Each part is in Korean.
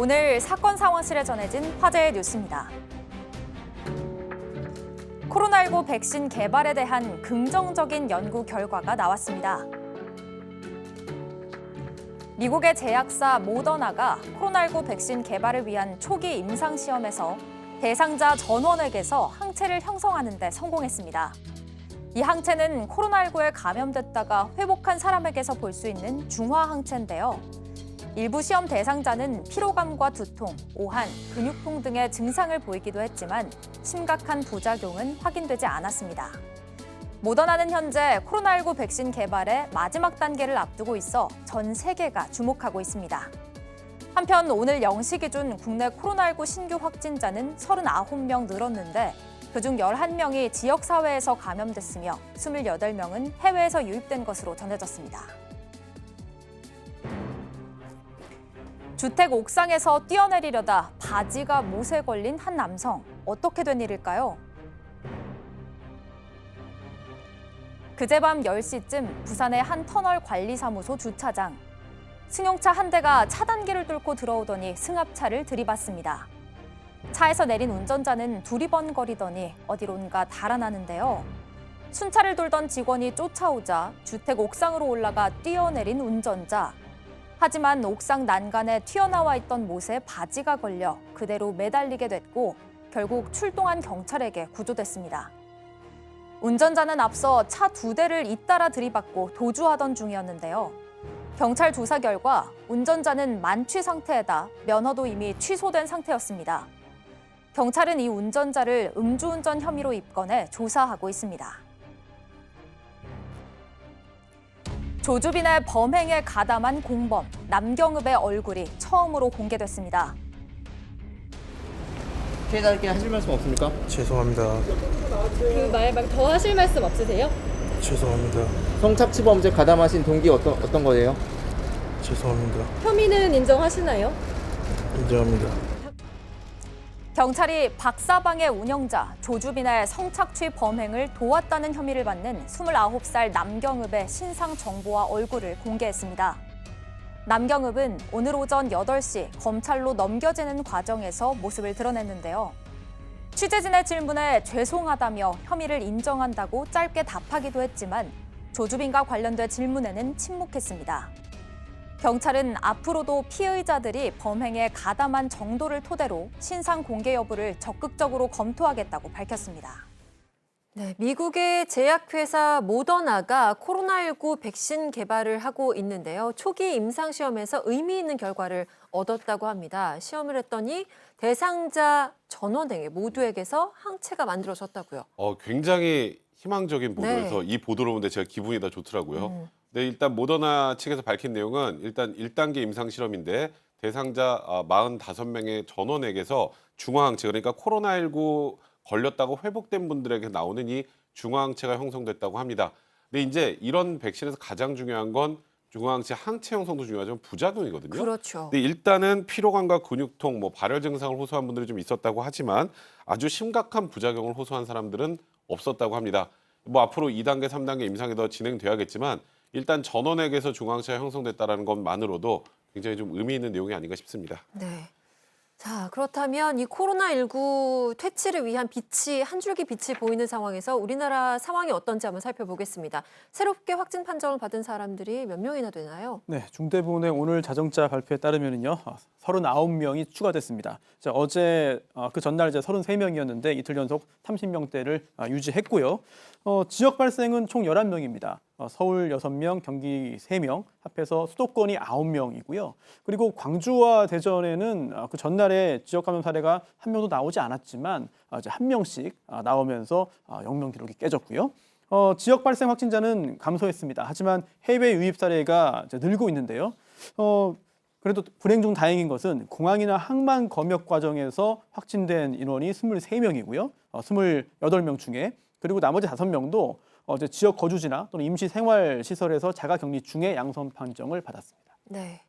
오늘 사건 상황실에 전해진 화제의 뉴스입니다. 코로나19 백신 개발에 대한 긍정적인 연구 결과가 나왔습니다. 미국의 제약사 모더나가 코로나19 백신 개발을 위한 초기 임상시험에서 대상자 전원에게서 항체를 형성하는 데 성공했습니다. 이 항체는 코로나19에 감염됐다가 회복한 사람에게서 볼 수 있는 중화항체인데요. 일부 시험 대상자는 피로감과 두통, 오한, 근육통 등의 증상을 보이기도 했지만 심각한 부작용은 확인되지 않았습니다. 모더나는 현재 코로나19 백신 개발의 마지막 단계를 앞두고 있어 전 세계가 주목하고 있습니다. 한편 오늘 0시 기준 국내 코로나19 신규 확진자는 39명 늘었는데 그중 11명이 지역사회에서 감염됐으며 28명은 해외에서 유입된 것으로 전해졌습니다. 주택 옥상에서 뛰어내리려다 바지가 못에 걸린 한 남성. 어떻게 된 일일까요? 그제밤 10시쯤 부산의 한 터널 관리사무소 주차장. 승용차 한 대가 차단기를 뚫고 들어오더니 승합차를 들이받습니다. 차에서 내린 운전자는 두리번거리더니 어디론가 달아나는데요. 순찰을 돌던 직원이 쫓아오자 주택 옥상으로 올라가 뛰어내린 운전자. 하지만 옥상 난간에 튀어나와 있던 못에 바지가 걸려 그대로 매달리게 됐고 결국 출동한 경찰에게 구조됐습니다. 운전자는 앞서 차 2대를 잇따라 들이받고 도주하던 중이었는데요. 경찰 조사 결과 운전자는 만취 상태에다 면허도 이미 취소된 상태였습니다. 경찰은 이 운전자를 음주운전 혐의로 입건해 조사하고 있습니다. 조주빈의 범행에 가담한 공범, 남경읍의 얼굴이 처음으로 공개됐습니다. 피해자들께 하실 말씀 없습니까? 죄송합니다. 그 말 말고 더 하실 말씀 없으세요? 죄송합니다. 성착취 범죄 가담하신 동기 어떤 거예요? 죄송합니다. 혐의는 인정하시나요? 인정합니다. 경찰이 박사방의 운영자 조주빈의 성착취 범행을 도왔다는 혐의를 받는 29살 남경읍의 신상 정보와 얼굴을 공개했습니다. 남경읍은 오늘 오전 8시 검찰로 넘겨지는 과정에서 모습을 드러냈는데요. 취재진의 질문에 죄송하다며 혐의를 인정한다고 짧게 답하기도 했지만 조주빈과 관련된 질문에는 침묵했습니다. 경찰은 앞으로도 피의자들이 범행에 가담한 정도를 토대로 신상 공개 여부를 적극적으로 검토하겠다고 밝혔습니다. 네, 미국의 제약회사 모더나가 코로나19 백신 개발을 하고 있는데요. 초기 임상시험에서 의미 있는 결과를 얻었다고 합니다. 시험을 했더니 대상자 전원에게 모두에게서 항체가 만들어졌다고요. 굉장히 희망적인 보도여서 네. 이 보도를 보는데 제가 기분이 다 좋더라고요. 네, 일단 모더나 측에서 밝힌 내용은 일단 1단계 임상실험인데 대상자 45명의 전원에게서 중화항체, 그러니까 코로나19 걸렸다고 회복된 분들에게 나오는 이 중화항체가 형성됐다고 합니다. 근데 이제 이런 백신에서 가장 중요한 건 중화항체 항체 형성도 중요하지만 부작용이거든요. 그렇죠. 근데 일단은 피로감과 근육통, 발열 증상을 호소한 분들이 좀 있었다고 하지만 아주 심각한 부작용을 호소한 사람들은 없었다고 합니다. 앞으로 2단계, 3단계 임상이 더 진행돼야겠지만 일단 전원에게서 중화항체가 형성됐다는 것만으로도 굉장히 좀 의미 있는 내용이 아닌가 싶습니다. 네. 자, 그렇다면 이 코로나19 퇴치를 위한 빛이 한 줄기 빛이 보이는 상황에서 우리나라 상황이 어떤지 한번 살펴보겠습니다. 새롭게 확진 판정을 받은 사람들이 몇 명이나 되나요? 네, 중대본의 오늘 자정자 발표에 따르면요, 39명이 추가됐습니다. 어제 그 전날 이제 33명이었는데 이틀 연속 30명대를 유지했고요. 지역 발생은 총 11명입니다. 서울 6명, 경기 3명, 합해서 수도권이 9명이고요. 그리고 광주와 대전에는 그 전날에 지역 감염 사례가 한 명도 나오지 않았지만 이제 한 명씩 나오면서 0명 기록이 깨졌고요. 지역 발생 확진자는 감소했습니다. 하지만 해외 유입 사례가 이제 늘고 있는데요. 그래도 불행 중 다행인 것은 공항이나 항만 검역 과정에서 확진된 인원이 23명이고요. 28명 중에 그리고 나머지 5명도 어제 지역 거주지나 또는 임시 생활 시설에서 자가 격리 중에 양성 판정을 받았습니다. 네.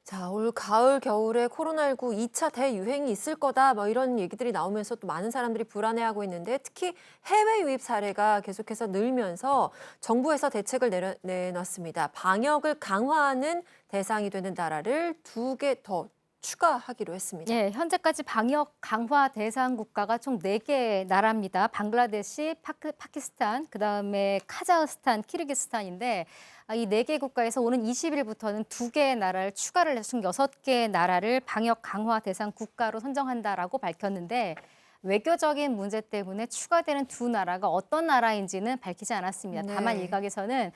자, 올 가을 겨울에 코로나19 2차 대유행이 있을 거다 이런 얘기들이 나오면서 또 많은 사람들이 불안해하고 있는데 특히 해외 유입 사례가 계속해서 늘면서 정부에서 대책을 내놨습니다. 방역을 강화하는 대상이 되는 나라를 2개 더 추가하기로 했습니다. 예, 현재까지 방역 강화 대상 국가가 총 4개 나라입니다. 방글라데시, 파키스탄, 그다음에 카자흐스탄, 키르기스탄인데 이 4개 국가에서 오는 20일부터는 2개의 나라를 추가를 해서 총 6개의 나라를 방역 강화 대상 국가로 선정한다라고 밝혔는데 외교적인 문제 때문에 추가되는 2나라가 어떤 나라인지는 밝히지 않았습니다. 네. 다만 일각에서는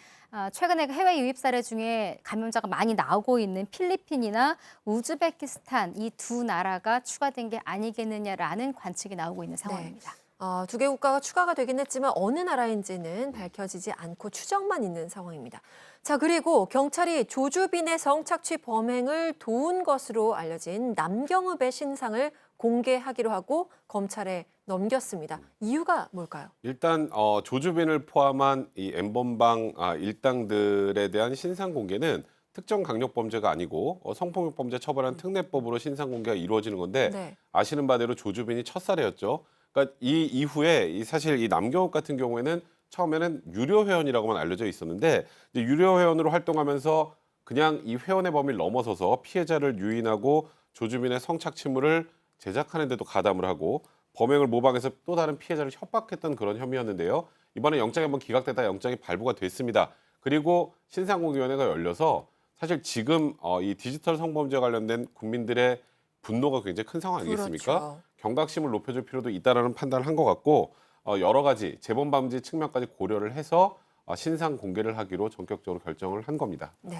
최근에 해외 유입 사례 중에 감염자가 많이 나오고 있는 필리핀이나 우즈베키스탄 이 2나라가 추가된 게 아니겠느냐라는 관측이 나오고 있는 상황입니다. 2개 국가가 추가가 되긴 했지만 어느 나라인지는 밝혀지지 않고 추정만 있는 상황입니다. 자, 그리고 경찰이 조주빈의 성착취 범행을 도운 것으로 알려진 남경읍의 신상을 공개하기로 하고 검찰에 넘겼습니다. 이유가 뭘까요? 일단 조주빈을 포함한 이 N번방 일당들에 대한 신상 공개는 특정 강력범죄가 아니고 성폭력범죄 처벌하는 특례법으로 신상 공개가 이루어지는 건데 네. 아시는 바대로 조주빈이 첫 사례였죠. 그러니까 이 이후에 사실 이 남경욱 같은 경우에는 처음에는 유료 회원이라고만 알려져 있었는데 이제 유료 회원으로 활동하면서 그냥 이 회원의 범위를 넘어서서 피해자를 유인하고 조주빈의 성착취물을 제작하는 데도 가담을 하고 범행을 모방해서 또 다른 피해자를 협박했던 그런 혐의였는데요. 이번에 영장이 한번 기각되다 영장이 발부가 됐습니다. 그리고 신상공개위원회가 열려서 사실 지금 이 디지털 성범죄 관련된 국민들의 분노가 굉장히 큰 상황 아니겠습니까? 그렇죠. 경각심을 높여줄 필요도 있다라는 판단을 한 것 같고 여러 가지 재범 방지 측면까지 고려를 해서 신상 공개를 하기로 전격적으로 결정을 한 겁니다. 네.